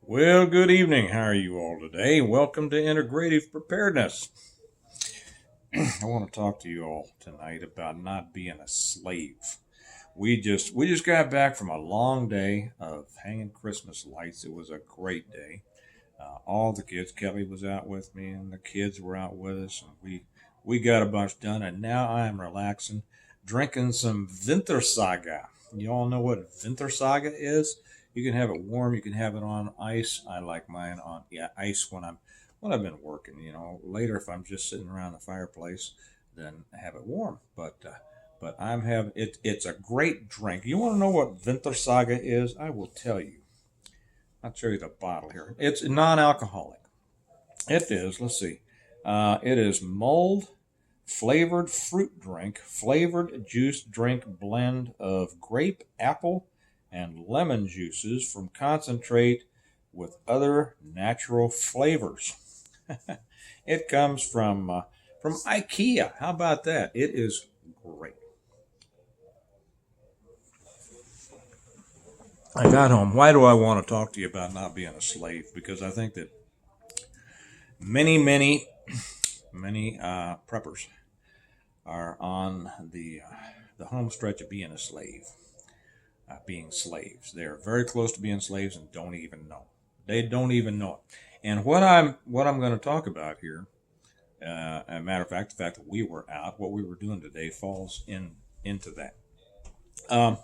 Well, good evening. How are you all today? Welcome to Integrative Preparedness. I want to talk to you all tonight about not being a slave. We just got back from a long day of hanging Christmas lights. It was a great day. All the kids, Kelly was out with me, and the kids were out with us, and we got a bunch done. And now I am relaxing, drinking some Wintersaga. You all know what Wintersaga is? You can have it warm. You can have it on ice. I like mine on ice when I've been working. Later if I'm just sitting around the fireplace, then have it warm. But I'm having it. It's a great drink. You want to know what Wintersaga is? I will tell you. I'll show you the bottle here. It's non-alcoholic. It is. Let's see. It is mulled flavored fruit drink, flavored juice drink blend of grape, apple, and lemon juices from concentrate with other natural flavors. It comes from IKEA. How about that? It is great. I got home. Why do I want to talk to you about not being a slave? Because I think that many preppers are on the home stretch of being a slave, being slaves. They're very close to being slaves and don't even know. They don't even know it. And what I'm going to talk about here, a matter of fact, the fact that we were out, what we were doing today falls into that. Um,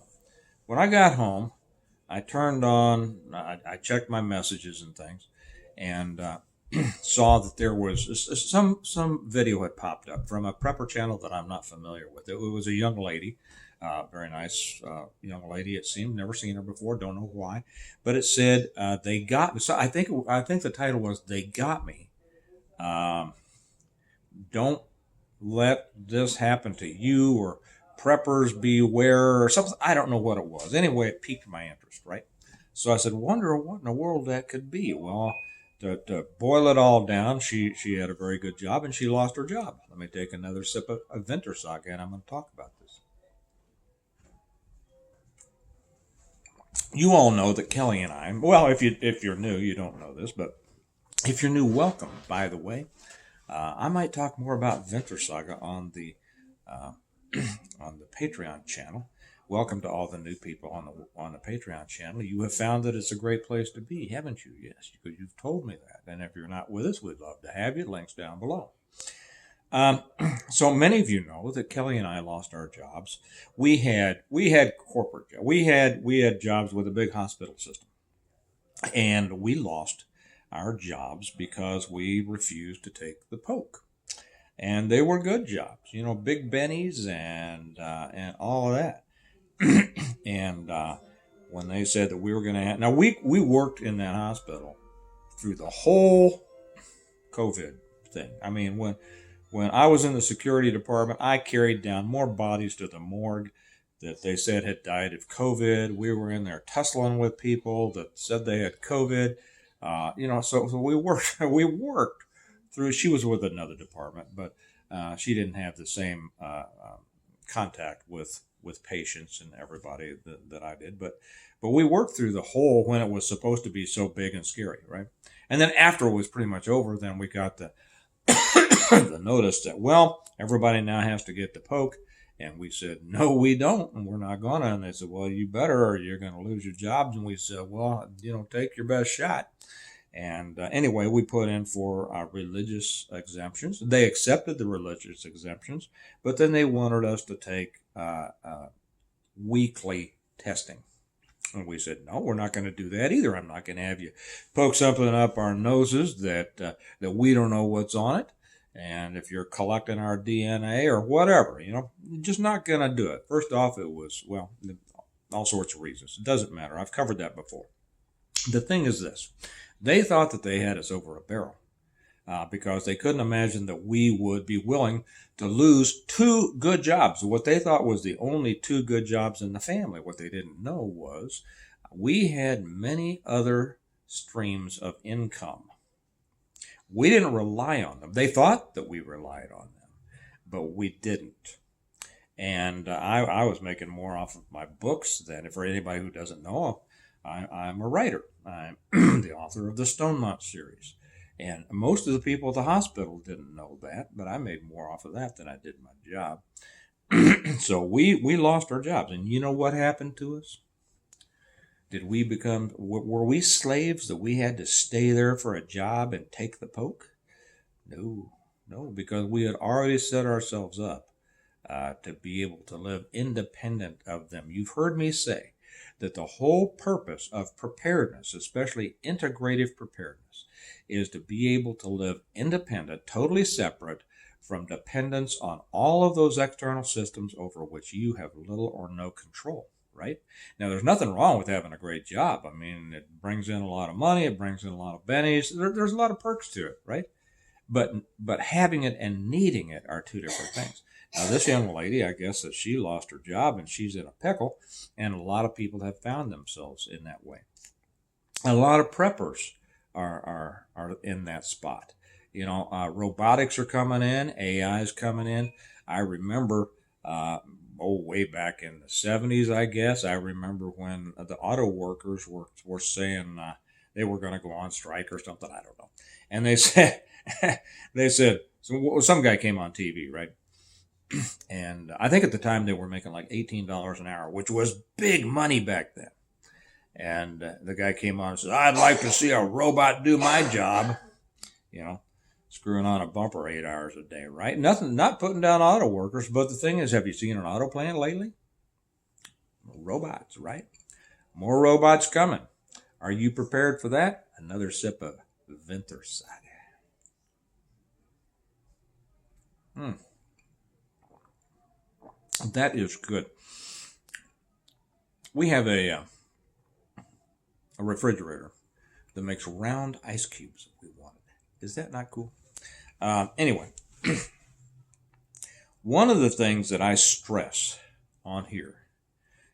when I got home, I turned on, I checked my messages and things, and saw that there was some video had popped up from a prepper channel that I'm not familiar with. It was a young lady, very nice young lady. It seemed never seen her before. Don't know why, but it said they got me. So I think the title was "They Got Me." Um, don't let this happen to you, or preppers beware, or something. I don't know what it was. Anyway, it piqued my interest, right? So I said, wonder what in the world that could be. Well, to boil it all down, she had a very good job and she lost her job. Let me take another sip of Venter Saga and I'm going to talk about this. You all know that Kelly and I, well, if you're new, you don't know this, but if you're new, welcome. By the way, I might talk more about Venter Saga uh, on the Patreon channel. Welcome to all the new people on the Patreon channel. You have found that it's a great place to be, haven't you? Yes, because you've told me that. And if you're not with us, we'd love to have you. Links down below. Um, so many of you know that Kelly and I lost our jobs. We had corporate. We had jobs with a big hospital system, and we lost our jobs because we refused to take the poke. And they were good jobs, Big Benny's and all of that. And when they said that we were going to have, now we worked in that hospital through the whole COVID thing. I mean, when I was in the security department, I carried down more bodies to the morgue that they said had died of COVID. We were in there tussling with people that said they had COVID. So we worked we worked through. She was with another department, but she didn't have the same contact with patients and everybody that I did. But we worked through the whole when it was supposed to be so big and scary, right? And then after it was pretty much over, then we got the the notice that, well, everybody now has to get the poke. And we said, no, we don't, and we're not gonna. And they said, well, you better, or you're gonna lose your jobs. And we said, well, take your best shot. And anyway, we put in for religious exemptions. They accepted the religious exemptions, but then they wanted us to take weekly testing. And we said, no, we're not going to do that either. I'm not going to have you poke something up our noses that we don't know what's on it. And if you're collecting our DNA or whatever, just not going to do it. First off, it was, well, all sorts of reasons. It doesn't matter. I've covered that before. The thing is this. They thought that they had us over a barrel because they couldn't imagine that we would be willing to lose two good jobs. What they thought was the only two good jobs in the family. What they didn't know was we had many other streams of income. We didn't rely on them. They thought that we relied on them, but we didn't. And I was making more off of my books than, for anybody who doesn't know, I'm a writer. I'm the author of the Stonemont series. And most of the people at the hospital didn't know that, but I made more off of that than I did my job. So we lost our jobs. And you know what happened to us? Were we slaves that we had to stay there for a job and take the poke? No, no, because we had already set ourselves up to be able to live independent of them. You've heard me say that the whole purpose of preparedness, especially integrative preparedness, is to be able to live independent, totally separate from dependence on all of those external systems over which you have little or no control. Right? Now, there's nothing wrong with having a great job. I mean, it brings in a lot of money, it brings in a lot of bennies. There's a lot of perks to it, right? But having it and needing it are two different things. Now, this young lady, I guess that she lost her job and she's in a pickle, and a lot of people have found themselves in that way. A lot of preppers are in that spot. Robotics are coming in, AI is coming in. I remember, way back in the 70s, I guess. I remember when the auto workers were saying they were going to go on strike or something. I don't know. And they said, so some guy came on TV, right? And I think at the time they were making like $18 an hour, which was big money back then. And the guy came on and said, I'd like to see a robot do my job, screwing on a bumper 8 hours a day, right? Nothing, not putting down auto workers. But the thing is, have you seen an auto plant lately? Robots, right? More robots coming. Are you prepared for that? Another sip of Wintersaga. That is good. We have a refrigerator that makes round ice cubes if we wanted. Is that not cool? Anyway, one of the things that I stress on here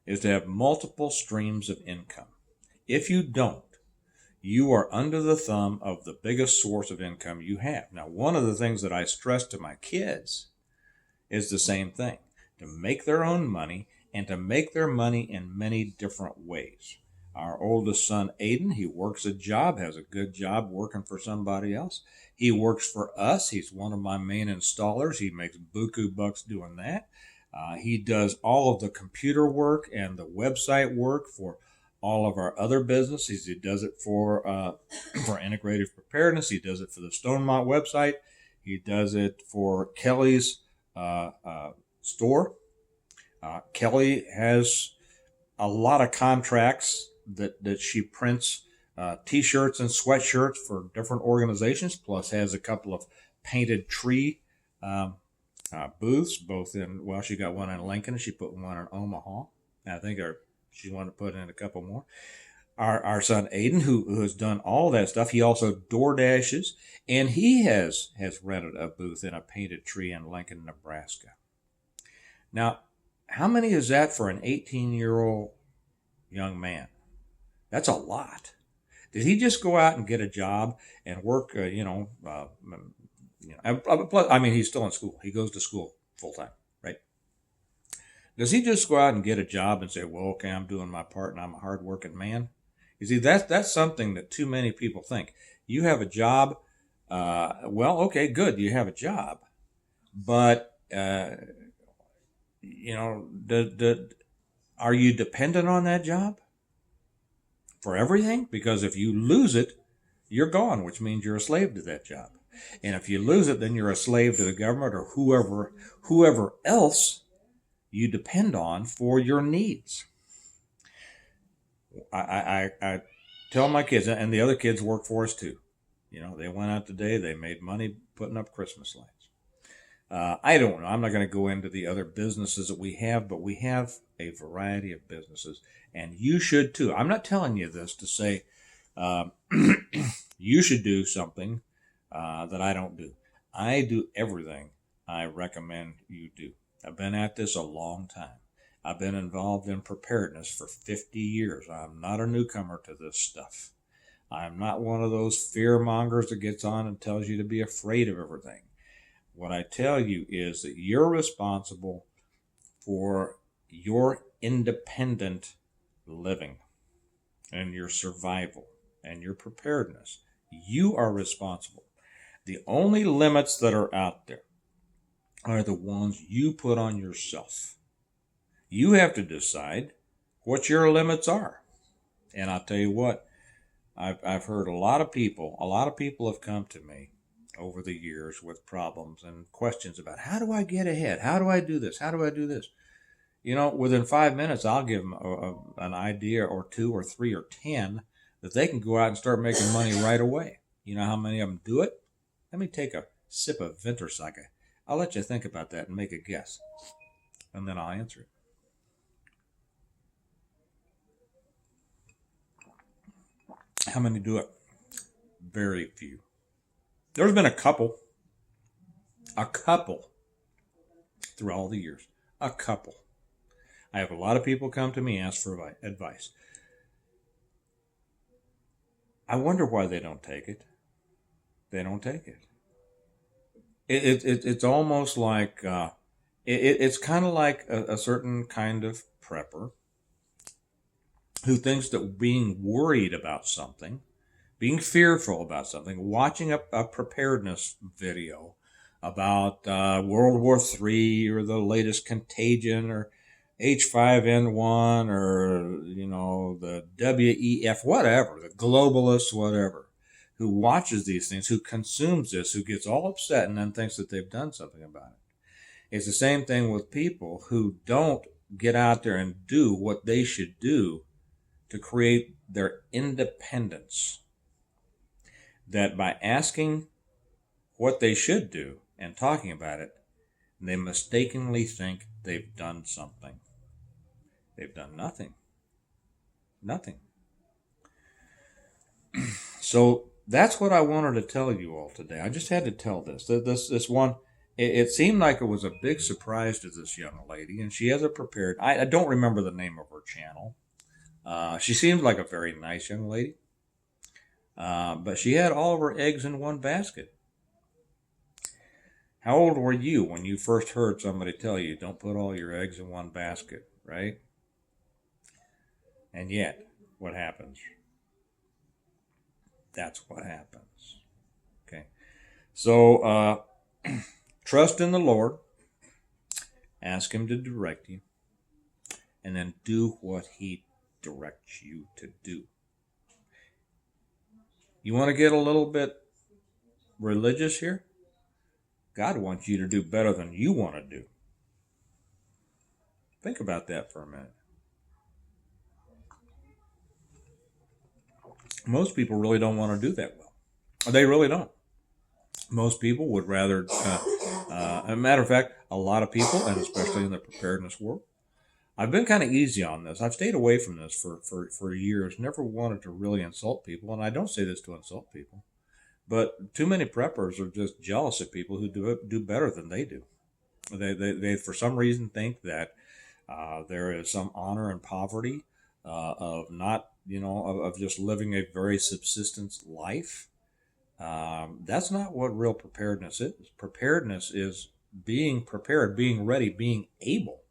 is to have multiple streams of income. If you don't, you are under the thumb of the biggest source of income you have. Now, one of the things that I stress to my kids is the same thing, to make their own money and to make their money in many different ways. Our oldest son, Aiden, he works a job, has a good job working for somebody else. He works for us. He's one of my main installers. He makes buku bucks doing that. He does all of the computer work and the website work for all of our other businesses. He does it for integrative preparedness. He does it for the Stonemont website. He does it for Kelly's store. Kelly has a lot of contracts that she prints T-shirts and sweatshirts for different organizations, plus has a couple of painted tree booths, both she got one in Lincoln and she put one in Omaha. I think she wanted to put in a couple more. Our son Aiden, who has done all that stuff, he also door dashes, and he has rented a booth in a painted tree in Lincoln, Nebraska. Now, how many is that for an 18-year-old young man? That's a lot. Did he just go out and get a job and work? I mean, he's still in school. He goes to school full time, right? Does he just go out and get a job and say, "Well, okay, I'm doing my part and I'm a hardworking man"? You see, that's something that too many people think. You have a job. Well, okay, good. You have a job, but are you dependent on that job for everything? Because if you lose it, you're gone, which means you're a slave to that job. And if you lose it, then you're a slave to the government or whoever else you depend on for your needs. I tell my kids, and the other kids work for us too. They went out today, they made money putting up Christmas lights. I don't know. I'm not going to go into the other businesses that we have, but we have a variety of businesses, and you should too. I'm not telling you this to say you should do something that I don't do. I do everything I recommend you do. I've been at this a long time. I've been involved in preparedness for 50 years. I'm not a newcomer to this stuff. I'm not one of those fear mongers that gets on and tells you to be afraid of everything. What I tell you is that you're responsible for your independent living. and your survival and your preparedness. You are responsible. The only limits that are out there are the ones you put on yourself. You have to decide what your limits are. And I'll tell you what, I've heard a lot of people have come to me over the years with problems and questions about how do I get ahead? How do I do this? How do I do this? Within 5 minutes, I'll give them an idea or two or three or 10 that they can go out and start making money right away. You know how many of them do it? Let me take a sip of Wintersaga. I'll let you think about that and make a guess. And then I'll answer it. How many do it? Very few. There's been a couple through all the years. A couple. I have a lot of people come to me ask for advice. I wonder why they don't take it. They don't take it. It's almost like it's kind of like a certain kind of prepper who thinks that being worried about something, being fearful about something, watching a preparedness video about World War III or the latest contagion or H5N1 or, the WEF, whatever, the globalists, whatever, who watches these things, who consumes this, who gets all upset and then thinks that they've done something about it. It's the same thing with people who don't get out there and do what they should do to create their independence. That by asking what they should do and talking about it, they mistakenly think they've done something. They've done nothing. Nothing. So that's what I wanted to tell you all today. I just had to tell this. This one, it seemed like it was a big surprise to this young lady, and she has a prepared. I don't remember the name of her channel. She seemed like a very nice young lady, but she had all of her eggs in one basket. How old were you when you first heard somebody tell you, don't put all your eggs in one basket, right? And yet, what happens? That's what happens. Okay. So, trust in the Lord. Ask Him to direct you. And then do what He directs you to do. You want to get a little bit religious here? God wants you to do better than you want to do. Think about that for a minute. Most people really don't want to do that well. They really don't. Most people would rather, as a matter of fact, a lot of people, and especially in the preparedness world, I've been kind of easy on this. I've stayed away from this for years, never wanted to really insult people, and I don't say this to insult people, but too many preppers are just jealous of people who do better than they do. They for some reason think that there is some honor in poverty, of not, of just living a very subsistence life. That's not what real preparedness is. Preparedness is being prepared, being ready, being able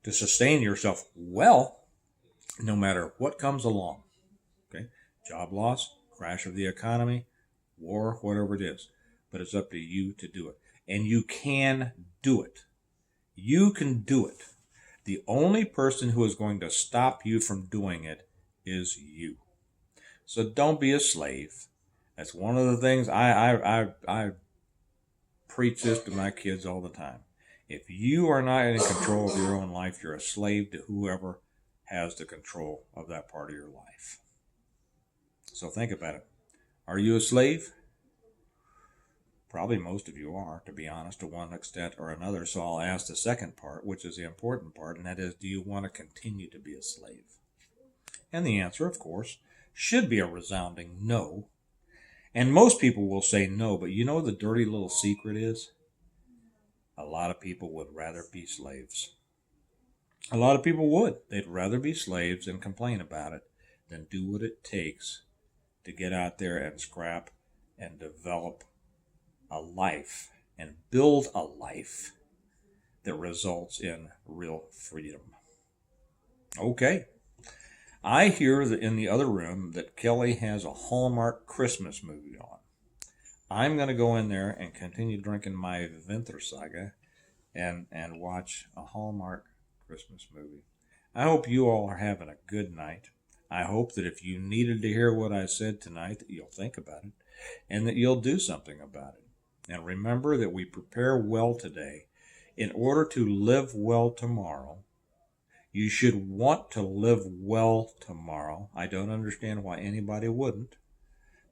to sustain yourself well, no matter what comes along. Okay, job loss, crash of the economy, war, whatever it is. But it's up to you to do it. And you can do it. You can do it. The only person who is going to stop you from doing it is you. So don't be a slave. That's one of the things I preach this to my kids all the time. If you are not in control of your own life, you're a slave to whoever has the control of that part of your life. So think about it. Are you a slave? Probably most of you are, to be honest, to one extent or another. So I'll ask the second part, which is the important part, and that is, do you want to continue to be a slave? And the answer, of course, should be a resounding no. And most people will say no, but you know what the dirty little secret is? A lot of people would rather be slaves. A lot of people would. They'd rather be slaves and complain about it than do what it takes to get out there and scrap and develop a life and build a life that results in real freedom. Okay. I hear that in the other room that Kelly has a Hallmark Christmas movie on. I'm going to go in there and continue drinking my Winter Saga and watch a Hallmark Christmas movie. I hope you all are having a good night. I hope that if you needed to hear what I said tonight, that you'll think about it and that you'll do something about it. And remember that we prepare well today in order to live well tomorrow. You should want to live well tomorrow. I don't understand why anybody wouldn't.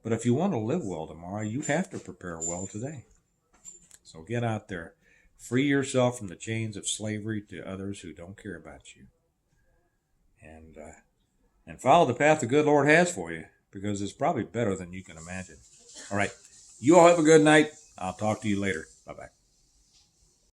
But if you want to live well tomorrow, you have to prepare well today. So get out there. Free yourself from the chains of slavery to others who don't care about you. And follow the path the good Lord has for you, because it's probably better than you can imagine. All right. You all have a good night. I'll talk to you later. Bye-bye.